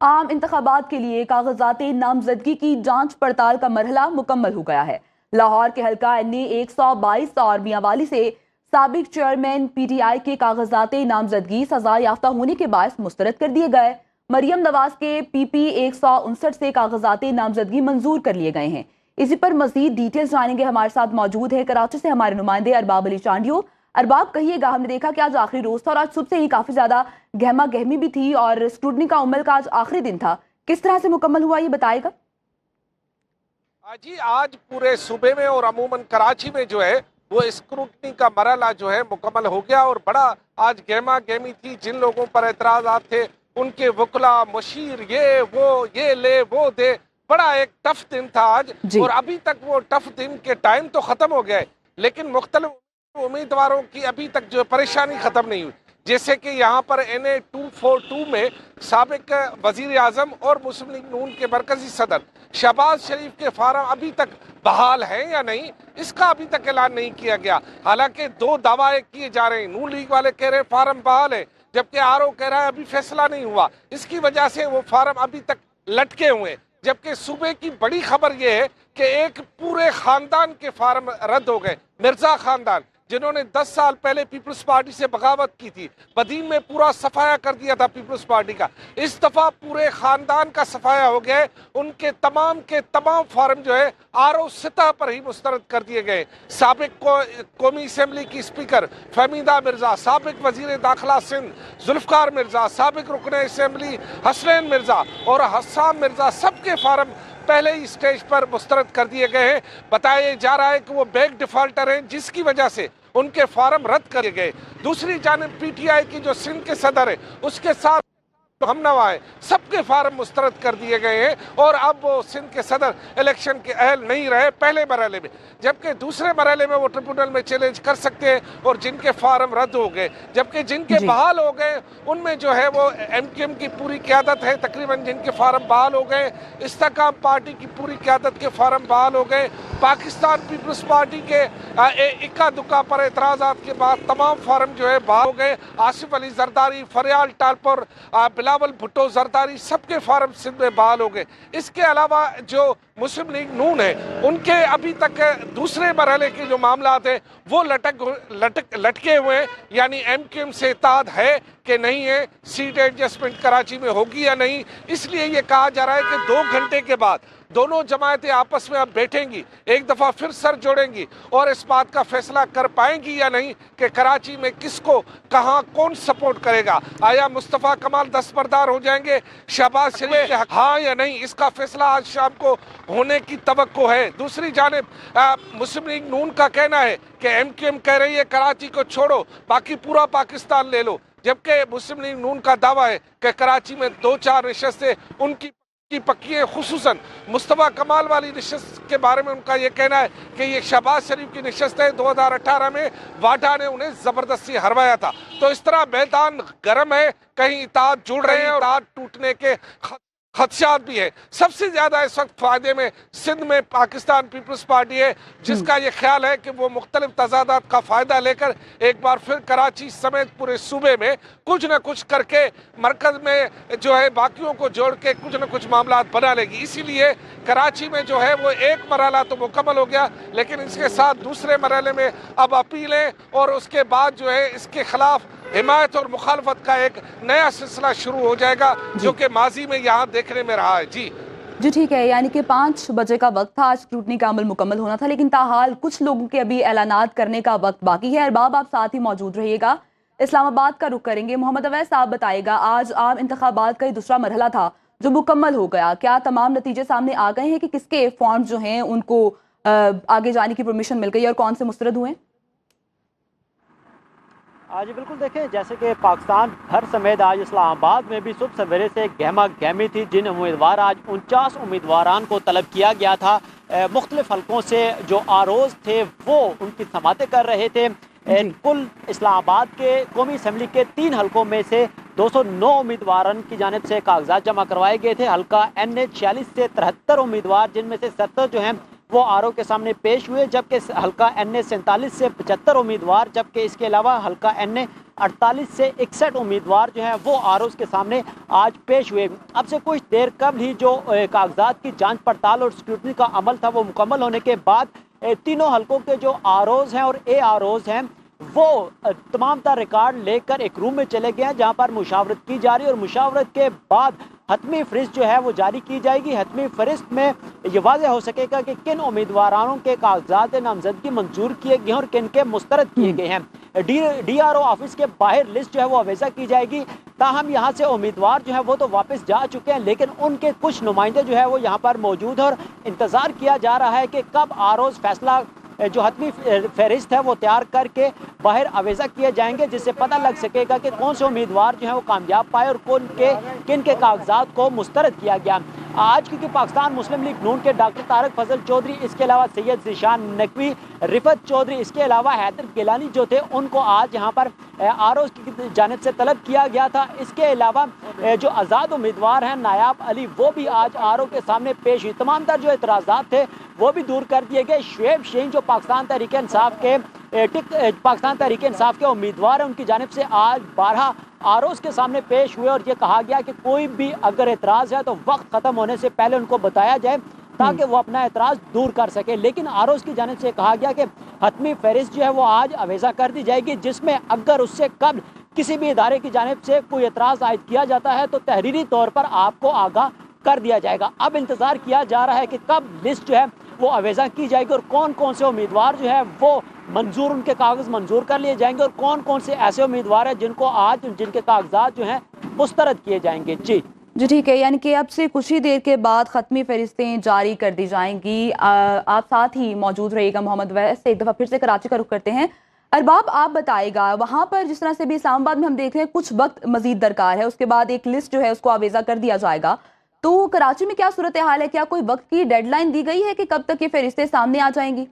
عام انتخابات کے لیے کاغذات نامزدگی کی جانچ پڑتال کا مرحلہ مکمل ہو گیا ہے۔ لاہور کے حلقہ NA-122 اور میاں والی سے سابق چیئرمین PTI کے کاغذات نامزدگی سزا یافتہ ہونے کے باعث مسترد کر دیے گئے۔ مریم نواز کے PP 159 سے کاغذات نامزدگی منظور کر لیے گئے ہیں۔ اسی پر مزید ڈیٹیلز جانیں گے، ہمارے ساتھ موجود ہے کراچی سے ہمارے نمائندے ارباب علی چانڈیو۔ ارباب کہیے گا، ہم نے دیکھا کہ آج آخری روز تھا اور آج صبح سے ہی کافی زیادہ گہما گہمی بھی تھی اور اسکروٹنی کا عمل کا آج آخری دن تھا، کس طرح سے مکمل ہوا یہ بتائے گا؟ جی آج پورے صوبے میں اور عموماً کراچی میں جو ہے وہ اسکروٹنی کا مرحلہ جو ہے مکمل ہو گیا اور بڑا آج گہما گہمی تھی۔ جن لوگوں پر اعتراضات تھے ان کے وکلا مشیر یہ لے وہ دے، بڑا ایک ٹف دن تھا آج اور ابھی تک وہ ٹف دن کے ٹائم تو ختم ہو گئے لیکن مختلف امیدواروں کی ابھی تک جو پریشانی ختم نہیں ہوئی، جیسے کہ یہاں پر NA-242 میں سابق وزیر اعظم اور مسلم لیگ نون کے مرکزی صدر شہباز شریف کے فارم ابھی تک بحال ہیں یا نہیں، اس کا ابھی تک اعلان نہیں کیا گیا۔ حالانکہ دو دعوے کیے جا رہے ہیں، نون لیگ والے کہہ رہے ہیں فارم بحال ہے جبکہ RO کہہ رہا ہے ابھی فیصلہ نہیں ہوا، اس کی وجہ سے وہ فارم ابھی تک لٹکے ہوئے ہیں۔ جبکہ صوبے کی بڑی خبر یہ ہے کہ ایک پورے خاندان کے فارم رد ہو گئے، مرزا خاندان جنہوں نے 10 سال پہلے پیپلز پارٹی سے بغاوت کی تھی، بدین میں پورا صفایا کر دیا تھا پیپلز پارٹی کا، اس دفعہ پورے خاندان کا صفایا ہو گیا ہے۔ ان کے تمام فارم جو ہے RO سطح پر ہی مسترد کر دیے گئے۔ سابق قومی اسمبلی کی اسپیکر فہمیدہ مرزا، سابق وزیر داخلہ سندھ ذوالفقار مرزا، سابق رکن اسمبلی حسنین مرزا اور حسام مرزا، سب کے فارم پہلے ہی اسٹیج پر مسترد کر دیے گئے ہیں۔ بتایا جا رہا ہے کہ وہ بیک ڈیفالٹر ہیں جس کی وجہ سے ان کے فارم رد کر گئے۔ دوسری جانب PTI کی جو سندھ کے صدر ہے اس کے ساتھ ہم نوا ہے، سب کے فارم مسترد کر دیے گئے ہیں اور اب وہ سندھ کے صدر الیکشن کے اہل نہیں رہے پہلے مرحلے میں، جبکہ دوسرے مرحلے میں وہ ٹریبونل میں چیلنج کر سکتے ہیں اور جن کے فارم رد ہو گئے، جبکہ جن کے بحال ہو گئے ان میں جو ہے وہ MQM کی پوری قیادت ہے، تقریباً جن کے فارم بحال ہو گئے، استحکام پارٹی کی پوری قیادت کے فارم بحال ہو گئے، پاکستان پیپلز پارٹی کے اکا دکا پر اعتراضات کے بعد تمام فارم جو ہے بحال ہو گئے۔ آصف علی زرداری، فریال ٹالپور، بلاول بھٹو زرداری، سب کے فارم سندھ میں بحال ہو گئے۔ اس کے علاوہ جو مسلم لیگ نون ہے ان کے ابھی تک دوسرے مرحلے کے جو معاملات ہیں وہ لٹکے ہوئے ہیں، یعنی MQM سے اتحاد ہے کہ نہیں ہے، سیٹ ایڈجسٹمنٹ کراچی میں ہوگی یا نہیں۔ اس لیے یہ کہا جا رہا ہے کہ 2 گھنٹے کے بعد دونوں جماعتیں آپس میں اب بیٹھیں گی، ایک دفعہ پھر سر جوڑیں گی اور اس بات کا فیصلہ کر پائیں گی یا نہیں کہ کراچی میں کس کو کہاں کون سپورٹ کرے گا۔ آیا مصطفیٰ کمال دستبردار ہو جائیں گے شہباز شریف کے حق ہاں یا نہیں، اس کا فیصلہ آج شام کو ہونے کی توقع ہے۔ دوسری جانب مسلم لیگ نون کا کہنا ہے کہ MQM کہہ رہی ہے کراچی کو چھوڑو باقی پورا پاکستان لے لو، جبکہ مسلم لیگ نون کا دعویٰ ہے کہ کراچی میں 2-4 نشستیں ان کی پکی ہے، خصوصاً مصطفیٰ کمال والی نشست کے بارے میں ان کا یہ کہنا ہے کہ یہ شہباز شریف کی نشست ہے، 2018 میں واڈا نے انہیں زبردستی ہروایا تھا۔ تو اس طرح میدان گرم ہے، کہیں اتحاد جڑ رہے ہیں اور اتحاد ٹوٹنے کے خدشات بھی ہے۔ سب سے زیادہ اس وقت فائدے میں سندھ میں پاکستان پیپلز پارٹی ہے، جس کا یہ خیال ہے کہ وہ مختلف تضادات کا فائدہ لے کر ایک بار پھر کراچی سمیت پورے صوبے میں کچھ نہ کچھ کر کے مرکز میں جو ہے باقیوں کو جوڑ کے کچھ نہ کچھ معاملات بنا لے گی۔ اسی لیے کراچی میں جو ہے وہ ایک مرحلہ تو مکمل ہو گیا لیکن اس کے ساتھ دوسرے مرحلے میں اب اپیلیں اور اس کے بعد جو ہے اس کے خلاف حمایت اور مخالفت کا ایک نیا سلسلہ شروع ہو جائے گا جو کہ ماضی میں یہاں دیکھنے میں رہا ہے۔ جی ٹھیک ہے، یعنی کہ 5 بجے کا وقت تھا، آج اسکروٹنی کا عمل مکمل ہونا تھا لیکن تاحال کچھ لوگوں کے ابھی اعلانات کرنے کا وقت باقی ہے۔ ارباب آپ ساتھ ہی موجود رہیے گا، اسلام آباد کا رخ کریں گے۔ محمد اویس آپ بتائیے گا، آج عام انتخابات کا یہ دوسرا مرحلہ تھا جو مکمل ہو گیا، کیا تمام نتیجے سامنے آ گئے ہیں کہ کس کے فارم جو ہیں ان کو آگے جانے کی پرمیشن مل گئی اور کون سے مسترد ہوئے ہیں؟ جی بالکل، دیکھیں جیسے کہ پاکستان بھر سمیت آج اسلام آباد میں بھی صبح سویرے سے گہما گہمی تھی۔ جن امیدوار آج 49 امیدواران کو طلب کیا گیا تھا، مختلف حلقوں سے جو آروز تھے وہ ان کی سماعتیں کر رہے تھے۔ کل اسلام آباد کے قومی اسمبلی کے 3 حلقوں میں سے 209 امیدواران کی جانب سے کاغذات جمع کروائے گئے تھے۔ حلقہ NA 46 سے 73 امیدوار، جن میں سے 70 جو ہیں وہ آر او کے سامنے پیش ہوئے، جبکہ حلقہ این اے 47 سے 75 امیدوار، جبکہ اس کے علاوہ حلقہ این اے 48 سے 61 امیدوار جو ہیں وہ آر اوز کے سامنے آج پیش ہوئے۔ اب سے کچھ دیر قبل ہی جو کاغذات کی جانچ پڑتال اور اسکروٹنی کا عمل تھا وہ مکمل ہونے کے بعد تینوں حلقوں کے جو آر اوز ہیں اور اے آر اوز ہیں وہ تمام تر ریکارڈ لے کر ایک روم میں چلے گئے ہیں، جہاں پر مشاورت کی جا رہی ہے، اور مشاورت کے بعد حتمی فہرست جو ہے وہ جاری کی جائے گی۔ حتمی فہرست میں یہ واضح ہو سکے گا کہ کن امیدواروں کے کاغذات نامزدگی منظور کیے گئے ہیں اور کن کے مسترد کیے گئے ہیں۔ ڈی آر او آفس کے باہر لسٹ جو ہے وہ اویزہ کی جائے گی۔ تاہم یہاں سے امیدوار جو ہے وہ تو واپس جا چکے ہیں، لیکن ان کے کچھ نمائندے جو ہے وہ یہاں پر موجود ہیں، اور انتظار کیا جا رہا ہے کہ کب آر اوز فیصلہ جو حتمی فہرست ہے وہ تیار کر کے باہر اویزہ کیے جائیں گے، جس سے پتہ لگ سکے گا کہ کون سے امیدوار جو ہیں وہ کامیاب پائے اور کن کے کاغذات کو مسترد کیا گیا۔ آج کیونکہ پاکستان مسلم لیگ نون کے ڈاکٹر طارق فضل چودھری، اس کے علاوہ سید ذیشان نقوی، رفت چودھری، اس کے علاوہ حیدر گیلانی جو تھے، ان کو آج یہاں پر آر اوز کی جانب سے طلب کیا گیا تھا۔ اس کے علاوہ جو آزاد امیدوار ہیں نایاب علی، وہ بھی آج آر او کے سامنے پیش ہوئی۔ تمام تر جو اعتراضات تھے وہ بھی دور کر دیے گئے۔ شعیب شہین جو پاکستان تحریک انصاف کے امیدوار ہیں، ان کی جانب سے آج 12 آر اوز کے سامنے پیش ہوئے، اور یہ کہا گیا کہ کوئی بھی اگر اعتراض ہے تو وقت ختم ہونے سے پہلے ان کو بتایا جائے تاکہ وہ اپنا اعتراض دور کر سکے۔ لیکن آر اوز کی جانب سے کہا گیا کہ حتمی فہرست جو ہے وہ آج اویزہ کر دی جائے گی، جس میں اگر اس سے قبل کسی بھی ادارے کی جانب سے کوئی اعتراض عائد کیا جاتا ہے تو تحریری طور پر آپ کو آگاہ کر دیا جائے گا۔ اب انتظار کیا جا رہا ہے کہ کب لسٹ جو ہے وہ اویزہ کی جائے گی اور کون کون سے امیدوار جو ہے وہ منظور، ان کے کاغذ منظور کر لیے جائیں گے، اور کون کون سے ایسے امیدوار ہیں جن کے کاغذات جو ہیں مسترد کیے جائیں گے۔ جی ٹھیک ہے، یعنی کہ اب سے کچھ ہی دیر کے بعد حتمی فہرستیں جاری کر دی جائیں گی۔ آپ ساتھ ہی موجود رہیے گا محمد ویس۔ ایک دفعہ پھر سے کراچی کا رخ کرتے ہیں۔ ارباب، آپ بتائے گا وہاں پر جس طرح سے بھی اسلام آباد میں ہم دیکھ رہے ہیں کچھ وقت مزید درکار ہے، اس کے بعد ایک لسٹ جو ہے اس کو آویزہ کر دیا جائے گا، تو کراچی میں کیا صورتحال ہے؟ کیا کوئی وقت کی ڈیڈ لائن دی گئی ہے کہ کب تک یہ فہرستیں سامنے آ جائیں گی؟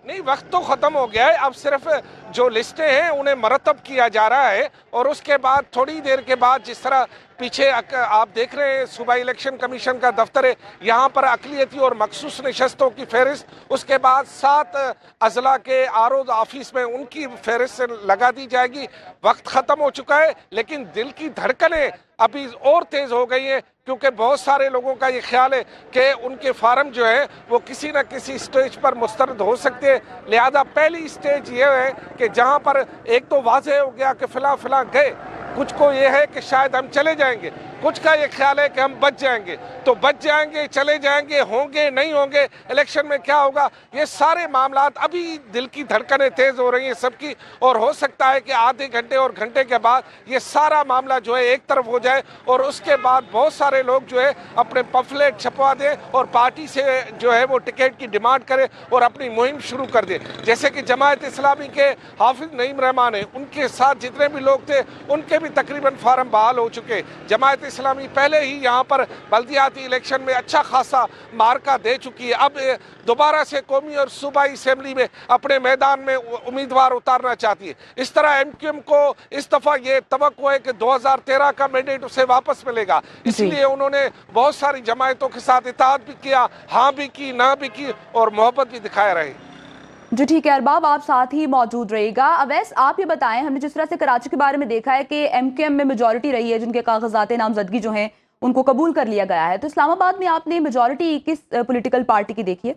نہیں، وقت تو ختم ہو گیا ہے، اب صرف جو لسٹیں ہیں انہیں مرتب کیا جا رہا ہے، اور اس کے بعد تھوڑی دیر کے بعد جس طرح پیچھے آپ دیکھ رہے ہیں صوبائی الیکشن کمیشن کا دفتر ہے، یہاں پر اقلیتی اور مخصوص نشستوں کی فہرست، اس کے بعد 7 اضلاع کے آر اوز آفس میں ان کی فہرست لگا دی جائے گی۔ وقت ختم ہو چکا ہے، لیکن دل کی دھڑکنیں ابھی اور تیز ہو گئی ہیں، کیونکہ بہت سارے لوگوں کا یہ خیال ہے کہ ان کے فارم جو ہے وہ کسی نہ کسی سٹیج پر مسترد ہو سکتے ہیں۔ لہذا پہلی سٹیج یہ ہے کہ جہاں پر ایک تو واضح ہو گیا کہ فلاں گئے، کچھ کو یہ ہے کہ شاید ہم چلے جائیں گے، کچھ کا یہ خیال ہے کہ ہم بچ جائیں گے، تو بچ جائیں گے، چلے جائیں گے، ہوں گے نہیں ہوں گے، الیکشن میں کیا ہوگا، یہ سارے معاملات ابھی دل کی دھڑکنیں تیز ہو رہی ہیں سب کی، اور ہو سکتا ہے کہ آدھے گھنٹے اور گھنٹے کے بعد یہ سارا معاملہ جو ہے ایک طرف ہو جائے، اور اس کے بعد بہت سارے لوگ جو ہے اپنے پمفلیٹ چھپوا دیں اور پارٹی سے جو ہے وہ ٹکٹ کی ڈیمانڈ کرے اور اپنی مہم شروع کر دے۔ جیسے کہ جماعت اسلامی کے حافظ نعیم رحمان ہیں، ان کے ساتھ جتنے بھی لوگ تھے ان کے بھی تقریباً فارم بحال ہو چکے۔ جماعت اسلامی پہلے ہی یہاں پر بلدیاتی الیکشن میں اچھا خاصا مارکا دے چکی ہے، اب دوبارہ سے قومی اور صوبائی اسمبلی میں اپنے میدان میں امیدوار اتارنا چاہتی ہے۔ اس طرح ایم کیو ایم کو اس دفعہ یہ توقع ہے کہ 2013 کا مینڈیٹ اسے واپس ملے گا، اس لیے انہوں نے بہت ساری جماعتوں کے ساتھ اتحاد بھی کیا، ہاں بھی کی، نہ بھی کی، اور محبت بھی دکھائے رہے۔ جی ٹھیک ہے ارباب، آپ ساتھ ہی موجود رہے گا۔ اویس، آپ یہ بتائیں، ہم نے جس طرح سے کراچی کے بارے میں دیکھا ہے کہ ایم کیو ایم میں میجورٹی رہی ہے، جن کے کاغذات نامزدگی جو ہیں ان کو قبول کر لیا گیا ہے، تو اسلام آباد میں آپ نے میجورٹی کس پولیٹیکل پارٹی کی دیکھی ہے؟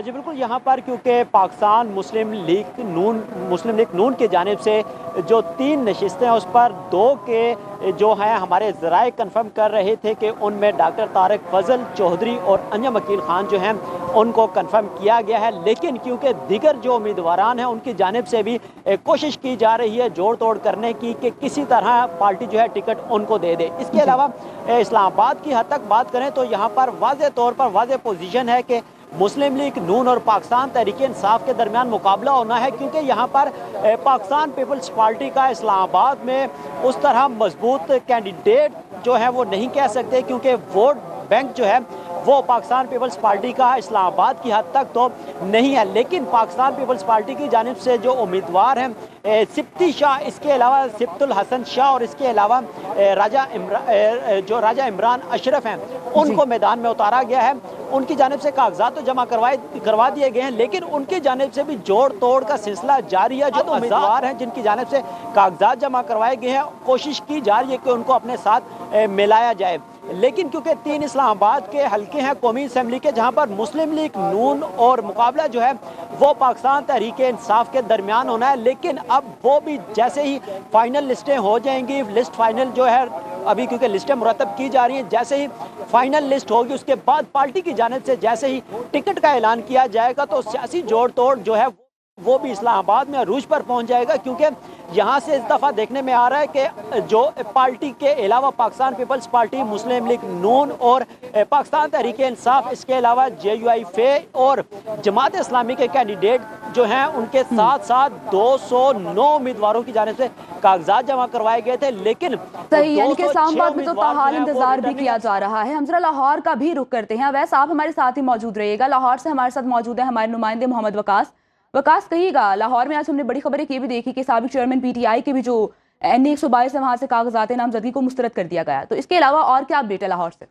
جی بالکل، یہاں پر کیونکہ پاکستان مسلم لیگ نون کی جانب سے جو 3 نشستیں ہیں اس پر 2 کے جو ہیں ہمارے ذرائع کنفرم کر رہے تھے کہ ان میں ڈاکٹر طارق فضل چودھری اور انجم عقیل خان جو ہیں ان کو کنفرم کیا گیا ہے، لیکن کیونکہ دیگر جو امیدواران ہیں ان کی جانب سے بھی کوشش کی جا رہی ہے جوڑ توڑ کرنے کی کہ کسی طرح پارٹی جو ہے ٹکٹ ان کو دے دے۔ اس کے علاوہ اسلام آباد کی حد تک بات کریں تو یہاں پر واضح طور پر واضح پوزیشن ہے کہ مسلم لیگ نون اور پاکستان تحریک انصاف کے درمیان مقابلہ ہونا ہے، کیونکہ یہاں پر پاکستان پیپلز پارٹی کا اسلام آباد میں اس طرح مضبوط کینڈیڈیٹ جو ہے وہ نہیں کہہ سکتے، کیونکہ ووٹ بینک جو ہے وہ پاکستان پیپلز پارٹی کا اسلام آباد کی حد تک تو نہیں ہے، لیکن پاکستان پیپلز پارٹی کی جانب سے جو امیدوار ہیں سبتی شاہ، اس کے علاوہ سبت الحسن شاہ اور اس کے علاوہ جو راجہ عمران اشرف ہیں ان کو میدان میں اتارا گیا ہے۔ ان کی جانب سے کاغذات تو جمع کروا دیے گئے ہیں، لیکن ان کی جانب سے بھی جوڑ توڑ کا سلسلہ جاری ہے۔ جو امیدوار ہیں جن کی جانب سے کاغذات جمع کروائے گئے ہیں، کوشش کی جا رہی ہے کہ ان کو اپنے ساتھ ملایا جائے، لیکن کیونکہ 3 اسلام آباد کے حلقے ہیں قومی اسمبلی کے، جہاں پر مسلم لیگ نون اور مقابلہ جو ہے وہ پاکستان تحریک انصاف کے درمیان ہونا ہے، لیکن اب وہ بھی جیسے ہی فائنل لسٹیں ہو جائیں گی، لسٹ فائنل جو ہے ابھی کیونکہ لسٹیں مرتب کی جا رہی ہیں، جیسے ہی فائنل لسٹ ہوگی اس کے بعد پارٹی کی جانب سے جیسے ہی ٹکٹ کا اعلان کیا جائے گا تو سیاسی جوڑ توڑ جو ہے وہ بھی اسلام آباد میں عروج پر پہنچ جائے گا، کیونکہ یہاں سے اس دفعہ دیکھنے میں آ رہا ہے کہ جو پارٹی کے علاوہ پاکستان پیپلز پارٹی، مسلم لیگ نون اور پاکستان تحریک انصاف، اس کے علاوہ JUI اور جماعت اسلامی کے کینڈیڈیٹ جو ہیں ان کے ساتھ ساتھ 209 امیدواروں کی جانب سے کاغذات جمع کروائے گئے تھے، لیکن صحیح، یعنی کہ اسلام آباد میں تو تاحال انتظار بھی کیا جا رہا ہے۔ ہم ذرا لاہور کا بھی رخ کرتے ہیں۔ ویسے آپ ہمارے ساتھ ہی موجود رہیے گا۔ لاہور سے ہمارے ساتھ موجود ہیں ہمارے نمائندے محمد وقاص کہیے گا، لاہور میں آج ہم نے بڑی خبر یہ بھی دیکھی کہ سابق چیئرمین PTI کے بھی جو NA 122 ہے وہاں سے کاغذات نامزدگی کو مسترد کر دیا گیا، تو اس کے علاوہ اور کیا اپڈیٹ ہے لاہور سے؟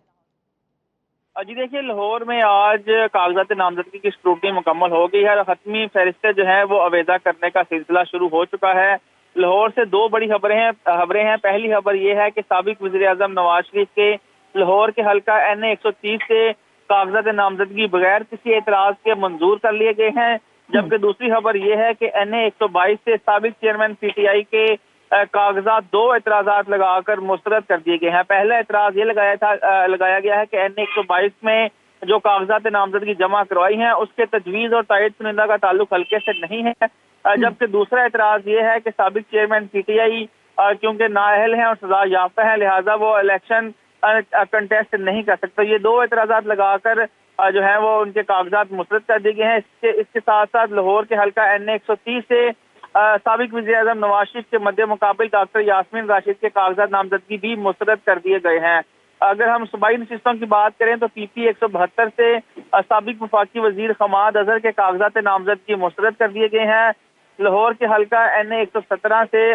جی دیکھیے، لاہور میں آج کاغذات نامزدگی کی اسکروٹنی مکمل ہو گئی ہے اور حتمی فہرستیں جو ہیں وہ آویزہ کرنے کا سلسلہ شروع ہو چکا ہے۔ لاہور سے 2 بڑی خبریں ہیں۔ پہلی خبر یہ ہے کہ سابق وزیر اعظم نواز شریف کے لاہور کے حلقہ NA 130 سے کاغذات نامزدگی بغیر کسی اعتراض کے منظور کر لیے گئے ہیں، جبکہ دوسری خبر یہ ہے کہ NA 122 سے سابق چیئرمین PTI کے کاغذات 2 اعتراضات لگا کر مسترد کر دیے گئے ہیں۔ پہلا اعتراض یہ لگایا گیا ہے کہ NA 122 میں جو کاغذات نامزدگی جمع کروائی ہیں اس کے تجویز اور تائید کنندہ کا تعلق حلقے سے نہیں ہے، جبکہ دوسرا اعتراض یہ ہے کہ سابق چیئرمین PTI کیونکہ نااہل ہیں اور سزا یافتہ ہیں، لہٰذا وہ الیکشن کنٹیسٹ نہیں کر سکتے۔ یہ 2 اعتراضات لگا کر جو ہے وہ ان کے کاغذات مسترد کر دیے گئے ہیں۔ اس کے ساتھ ساتھ لاہور کے حلقہ NA 130 سے سابق وزیر اعظم نواز شریف کے مد مقابل ڈاکٹر یاسمین راشد کے کاغذات نامزدگی بھی مسترد کر دیے گئے ہیں۔ اگر ہم صوبائی نشستوں کی بات کریں تو PP 172 سے سابق وفاقی وزیر حماد اظہر کے کاغذات نامزدگی مسترد کر دیے گئے ہیں۔ لاہور کے حلقہ NA 117 سے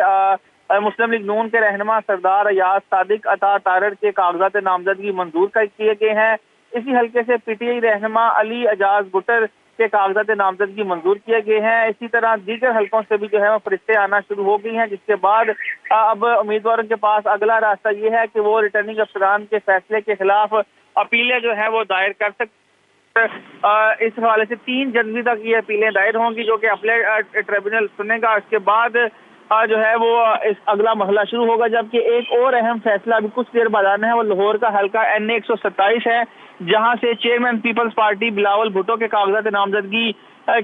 مسلم لیگ نون کے رہنما سردار ایاز صادق عطا تارڑ کے کاغذات نامزدگی منظور کیے گئے ہیں۔ اسی حلقے سے PTI رہنما علی اعجاز بٹر کے کاغذات نامزدگی منظور کیے گئے ہیں۔ اسی طرح دیگر حلقوں سے بھی جو ہے وہ فہرستیں آنا شروع ہو گئی ہیں، جس کے بعد اب امیدواروں کے پاس اگلا راستہ یہ ہے کہ وہ ریٹرننگ افسران کے فیصلے کے خلاف اپیلیں جو ہیں وہ دائر کر سکتے ہیں۔ اس حوالے سے 3 جنوری تک یہ اپیلیں دائر ہوں گی جو کہ اپیلیٹ ٹریبونل سنے گا۔ اس کے بعد جو ہے وہ اگلا مرحلہ شروع ہوگا، جبکہ ایک اور اہم فیصلہ ابھی کچھ دیر بعد آنا ہے، وہ لاہور کا حلقہ NA 127 ہے، جہاں سے چیئرمین پیپلز پارٹی بلاول بھٹو کے کاغذات نامزدگی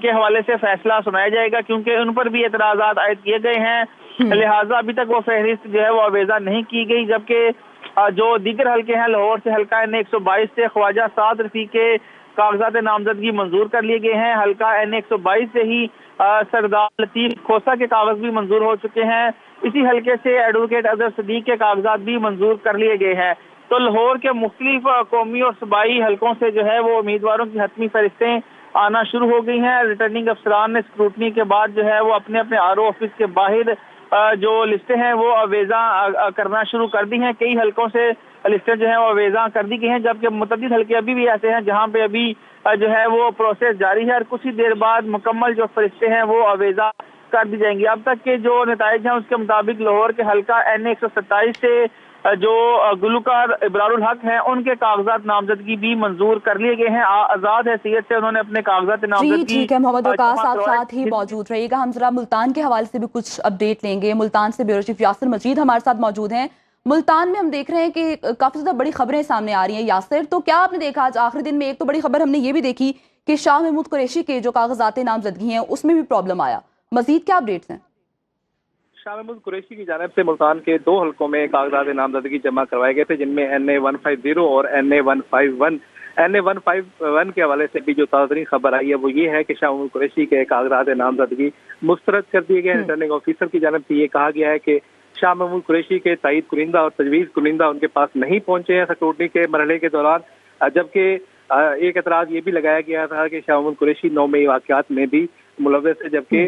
کے حوالے سے فیصلہ سنایا جائے گا، کیونکہ ان پر بھی اعتراضات عائد کیے گئے ہیں، لہٰذا ابھی تک وہ فہرست جو ہے وہ آویزہ نہیں کی گئی۔ جبکہ جو دیگر حلقے ہیں، لاہور سے حلقہ NA 122 سے خواجہ سعد رفیع کے کاغذات نامزدگی منظور کر لیے گئے ہیں۔ حلقہ NA 122 سے ہی سردار لطیف کھوسا کے کاغذ بھی منظور ہو چکے ہیں۔ اسی حلقے سے ایڈوکیٹ اظہر صدیق کے کاغذات بھی منظور کر لیے گئے ہیں۔ تو لاہور کے مختلف قومی اور صوبائی حلقوں سے جو ہے وہ امیدواروں کی حتمی فہرستیں آنا شروع ہو گئی ہیں۔ ریٹرننگ افسران نے اسکروٹنی کے بعد جو ہے وہ اپنے RO آفس کے باہر جو لسٹیں ہیں وہ آویزاں کرنا شروع کر دی ہیں۔ کئی حلقوں سے لسٹیں جو ہیں وہ آویزاں کر دی گئی ہیں، جبکہ متعدد حلقے ابھی بھی ایسے ہیں جہاں پہ ابھی جو ہے وہ پروسیس جاری ہے اور کچھ ہی دیر بعد مکمل جو فہرستیں ہیں وہ آویزاں کر دی جائیں گی۔ اب تک کے جو نتائج ہیں اس کے مطابق لاہور کے حلقہ NA 127 سے جو گلوکار ابرار الحق ہیں ان کے کاغذات نامزدگی بھی منظور کر لیے گئے ہیں۔ آزاد حیثیت سے انہوں نے اپنے کاغذات نامزدگی ٹھیک ہے محمد وقاص، آپ ساتھ ہی موجود رہیے گا۔ ہم ذرا ملتان کے حوالے سے بھی کچھ اپڈیٹ لیں گے۔ ملتان سے بیورو چیف یاسر مجید ہمارے ساتھ موجود ہیں۔ ملتان میں ہم دیکھ رہے ہیں کہ کافی زیادہ بڑی خبریں سامنے آ رہی ہیں۔ یاسر، تو کیا آپ نے دیکھا آج آخری دن میں؟ ایک تو بڑی خبر ہم نے یہ بھی دیکھی کہ شاہ محمود قریشی کے جو کاغذات نامزدگی ہیں اس میں بھی پرابلم آیا، مزید کیا اپڈیٹس ہیں؟ شاہ محمود قریشی کی جانب سے ملتان کے 2 حلقوں میں کاغذات نامزدگی جمع کروائے گئے تھے، جن میں NA 150 اور NA 151۔ NA 151 کے حوالے سے بھی جو تازہ ترین خبر آئی ہے وہ یہ ہے کہ شاہ محمود قریشی کے کاغذات نامزدگی مسترد کر دیے گئے۔ ریٹرننگ آفیسر کی جانب سے یہ کہا گیا ہے کہ شاہ محمود قریشی کے تائید کنندہ اور تجویز کنندہ ان کے پاس نہیں پہنچے ہیں اسکروٹنی کے مرحلے کے دوران، جبکہ ایک اعتراض یہ بھی لگایا گیا تھا کہ شاہ محمود قریشی 9 مئی واقعات میں بھی ملوث ہے، جبکہ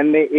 NA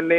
NA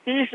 30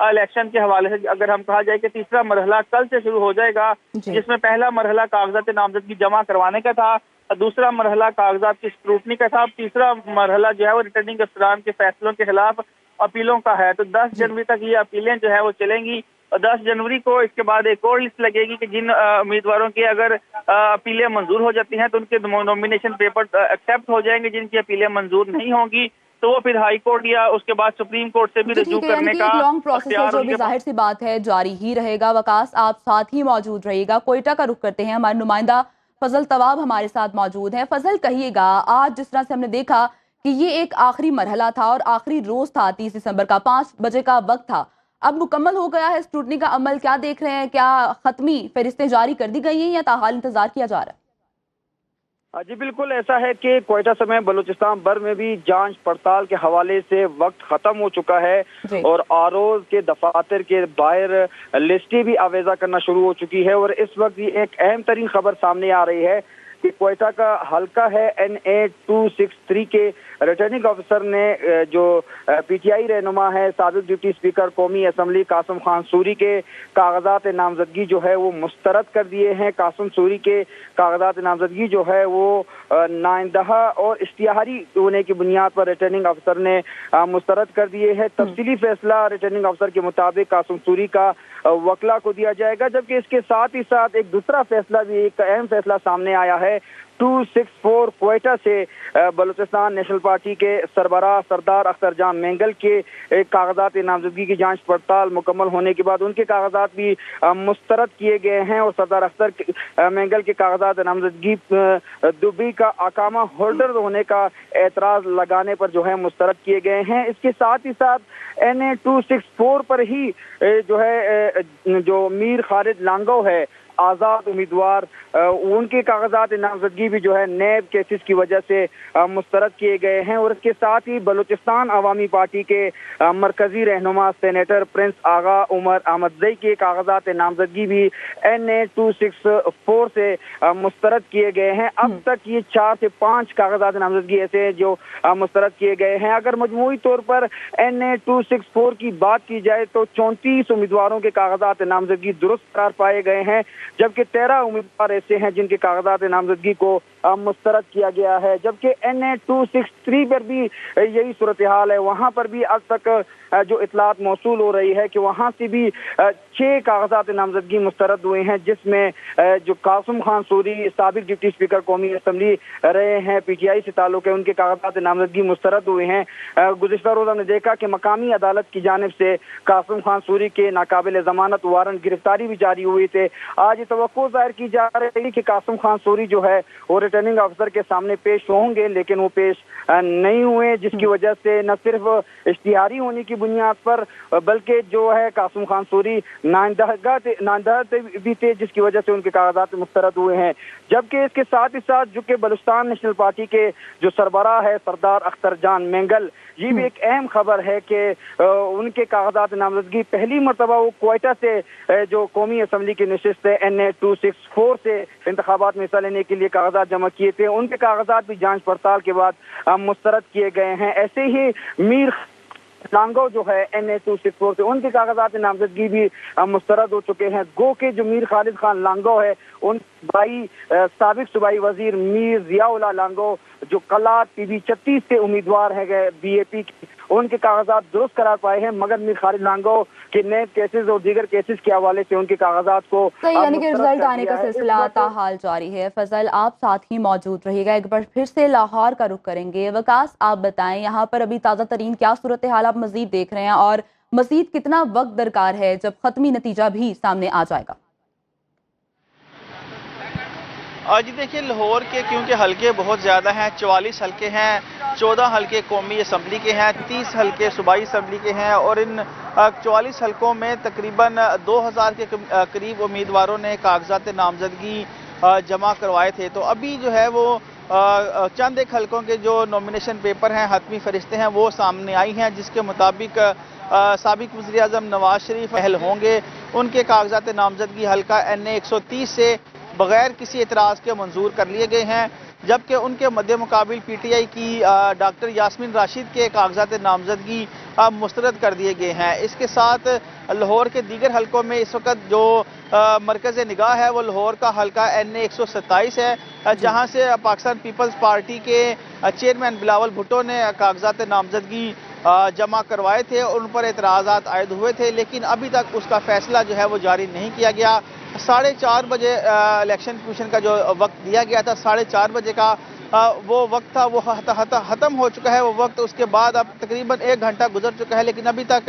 الیکشن کے حوالے سے اگر ہم کہا جائے کہ تیسرا مرحلہ کل سے شروع ہو جائے گا، جس میں پہلا مرحلہ کاغذات نامزدگی جمع کروانے کا تھا، دوسرا مرحلہ کاغذات کی اسکروٹنی کا تھا، تیسرا مرحلہ جو ہے وہ ریٹرننگ افسران کے فیصلوں کے خلاف اپیلوں کا ہے۔ تو 10 جنوری تک یہ اپیلیں جو ہے وہ چلیں گی، اور 10 جنوری کو اس کے بعد ایک اور لسٹ لگے گی کہ جن امیدواروں کی اگر اپیلیں منظور ہو جاتی ہیں تو ان کے نومینیشن پیپر ایکسیپٹ ہو جائیں گے، جن کی اپیلیں منظور نہیں ہوں گی تو وہ پھر ہائی کورٹ یا اس کے بعد سپریم کورٹ سے بھی رجوع کرنے کا ایک لانگ پروسیس ہے جو بھی ظاہر سی بات ہے جاری ہی رہے گا۔ وقاص آپ ساتھ ہی موجود رہیے گا۔ کوئٹہ کا رخ کرتے ہیں، ہمارے نمائندہ فضل طواب ہمارے ساتھ موجود ہیں۔ فضل کہیے گا، آج جس طرح سے ہم نے دیکھا کہ یہ ایک آخری مرحلہ تھا اور آخری روز تھا 30 دسمبر کا، 5 بجے کا وقت تھا، اب مکمل ہو گیا ہے اسکروٹنی کا عمل، کیا دیکھ رہے ہیں؟ کیا ختمی فہرستیں جاری کر دی گئی ہیں یا تاحال انتظار کیا جا رہا ہے؟ جی بالکل ایسا ہے کہ کوئٹہ سمیت بلوچستان بھر میں بھی جانچ پڑتال کے حوالے سے وقت ختم ہو چکا ہے اور آروز کے دفاتر کے باہر لسٹیں بھی آویزہ کرنا شروع ہو چکی ہے، اور اس وقت یہ ایک اہم ترین خبر سامنے آ رہی ہے کہ کوئٹہ کا حلقہ ہے NA-263 کے ریٹرننگ آفیسر نے جو پی ٹی آئی رہنما ہے سابق ڈپٹی اسپیکر قومی اسمبلی قاسم خان سوری کے کاغذات نامزدگی جو ہے وہ مسترد کر دیے ہیں۔ قاسم سوری کے کاغذات نامزدگی جو ہے وہ نااندہا اور اشتہاری ہونے کی بنیاد پر ریٹرننگ آفیسر نے مسترد کر دیے ہیں۔ تفصیلی فیصلہ ریٹرننگ آفیسر کے مطابق قاسم سوری کا وکلا کو دیا جائے گا، جبکہ اس کے ساتھ ہی ساتھ ایک دوسرا فیصلہ بھی، ایک اہم فیصلہ سامنے آیا ہے 264 کوئٹہ سے بلوچستان نیشنل پارٹی کے سربراہ سردار اختر جان مینگل کے کاغذات نامزدگی کی جانچ پڑتال مکمل ہونے کے بعد ان کے کاغذات بھی مسترد کیے گئے ہیں، اور سردار اختر مینگل کے کاغذات نامزدگی دبئی کا اقامہ ہولڈر ہونے کا اعتراض لگانے پر جو ہے مسترد کیے گئے ہیں۔ اس کے ساتھ ہی ساتھ NA-264 پر ہی جو ہے جو میر خالد لانگو ہے آزاد امیدوار، ان کے کاغذات نامزدگی بھی جو ہے نیب کیسز کی وجہ سے مسترد کیے گئے ہیں، اور اس کے ساتھ ہی بلوچستان عوامی پارٹی کے مرکزی رہنما سینیٹر پرنس آغا عمر احمدزئی کے کاغذات نامزدگی بھی NA-264 سے مسترد کیے گئے ہیں۔ اب تک یہ 4 سے 5 کاغذات نامزدگی ایسے ہیں جو مسترد کیے گئے ہیں۔ اگر مجموعی طور پر NA-264 کی بات کی جائے تو 34 امیدواروں کے کاغذات نامزدگی درست قرار پائے گئے ہیں، جبکہ 13 امیدوار ایسے ہیں جن کے کاغذات نامزدگی کو مسترد کیا گیا ہے، جبکہ NA-263 پر بھی یہی صورتحال ہے۔ وہاں پر بھی اب تک جو اطلاعات موصول ہو رہی ہے کہ وہاں سے بھی 6 کاغذات نامزدگی مسترد ہوئے ہیں، جس میں جو قاسم خان سوری سابق ڈپٹی اسپیکر قومی اسمبلی رہے ہیں، پی ٹی آئی سے تعلق ہے، ان کے کاغذات نامزدگی مسترد ہوئے ہیں۔ گزشتہ روز ہم نے دیکھا کہ مقامی عدالت کی جانب سے قاسم خان سوری کے ناقابل ضمانت وارنٹ گرفتاری بھی جاری ہوئی تھے۔ آج یہ توقع ظاہر کی جا رہی ہے کہ قاسم خان سوری جو ہے وہ ریٹرننگ آفیسر کے سامنے پیش ہوں گے، لیکن وہ پیش نہیں ہوئے، جس کی وجہ سے نہ صرف اشتہاری ہونے کی بنیاد پر بلکہ جو ہے قاسم خان سوری نااندہا بھی تھے، جس کی وجہ سے ان کے کاغذات مسترد ہوئے ہیں۔ جبکہ اس کے ساتھ ہی ساتھ جو کہ بلوچستان نیشنل پارٹی کے جو سربراہ ہے سردار اختر جان مینگل، یہ بھی ایک اہم خبر ہے کہ ان کے کاغذات نامزدگی پہلی مرتبہ وہ کوئٹہ سے جو قومی اسمبلی کی نشست ہے NA-264 سے انتخابات میں حصہ لینے کے لیے کاغذات جمع کیے تھے، ان کے کاغذات بھی جانچ پڑتال کے بعد مسترد کیے گئے ہیں۔ ایسے ہی میر لانگو جو ہے NA-264 سے ان کے کاغذات نامزدگی بھی مسترد ہو چکے ہیں۔ گو کے جو میر خالد خان لانگو ہے، ان بھائی سابق صوبائی وزیر میر ضیاء اللہ لانگو جو کلات PB 36 سے امیدوار ہیں BAP کی، ان کے کاغذات درست قرار پائے ہیں، مگر میر خالد لانگو کے نیب کیسز اور دیگر کیسز کے حوالے سے ان کے کاغذات کو یعنی کہ رزلٹ آنے کا سلسلہ تاحال جاری ہے۔ فضل آپ ساتھ ہی موجود رہیے گا، ایک بار پھر سے لاہور کا رخ کریں گے۔ وقاص آپ بتائیں یہاں پر ابھی تازہ ترین کیا صورتحال آپ مزید دیکھ رہے ہیں، اور مزید کتنا وقت درکار ہے جب ختمی نتیجہ بھی سامنے آ جائے گا؟ جی دیکھیے لاہور کے کیونکہ حلقے بہت زیادہ ہیں، 44 حلقے ہیں، 14 حلقے قومی اسمبلی کے ہیں، 30 حلقے صوبائی اسمبلی کے ہیں، اور ان 44 حلقوں میں تقریباً 2000 کے قریب امیدواروں نے کاغذات نامزدگی جمع کروائے تھے۔ تو ابھی جو ہے وہ چند ایک حلقوں کے جو نومینیشن پیپر ہیں، حتمی فہرستیں ہیں، وہ سامنے آئی ہیں، جس کے مطابق سابق وزیر اعظم نواز شریف اہل ہوں گے۔ ان کے کاغذات نامزدگی حلقہ NA-130 سے بغیر کسی اعتراض کے منظور کر لیے گئے ہیں، جبکہ ان کے مد مقابل PTI کی ڈاکٹر یاسمین راشد کے کاغذات نامزدگی مسترد کر دیے گئے ہیں۔ اس کے ساتھ لاہور کے دیگر حلقوں میں اس وقت جو مرکز نگاہ ہے وہ لاہور کا حلقہ NA 127 ہے، جہاں سے پاکستان پیپلز پارٹی کے چیئرمین بلاول بھٹو نے کاغذات نامزدگی جمع کروائے تھے اور ان پر اعتراضات عائد ہوئے تھے، لیکن ابھی تک اس کا فیصلہ جو ہے وہ جاری نہیں کیا گیا۔ 4:30 بجے الیکشن کمیشن کا جو وقت دیا گیا تھا، 4:30 بجے کا وہ وقت تھا، وہ ختم ہو چکا ہے وہ وقت۔ اس کے بعد اب تقریباً 1 گھنٹہ گزر چکا ہے، لیکن ابھی تک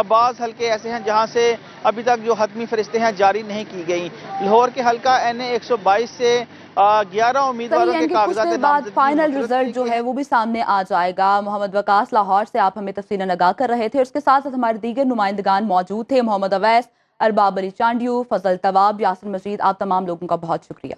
بعض حلقے ایسے ہیں جہاں سے ابھی تک جو حتمی فہرستیں ہیں جاری نہیں کی گئیں۔ لاہور کے حلقہ NA 122 سے 11 امیدواروں کے کاغذات نامزدگی فائنل رزلٹ جو ہے وہ بھی سامنے آ جائے گا۔ محمد وقاص لاہور سے آپ ہمیں تفصیلاً آگاہ کر رہے تھے، اس کے ساتھ ساتھ ہمارے دیگر نمائندگان موجود تھے، محمد اویس، ارباب علی چانڈیو، فضل طواب، یاسر مجید، آپ تمام لوگوں کا بہت شکریہ۔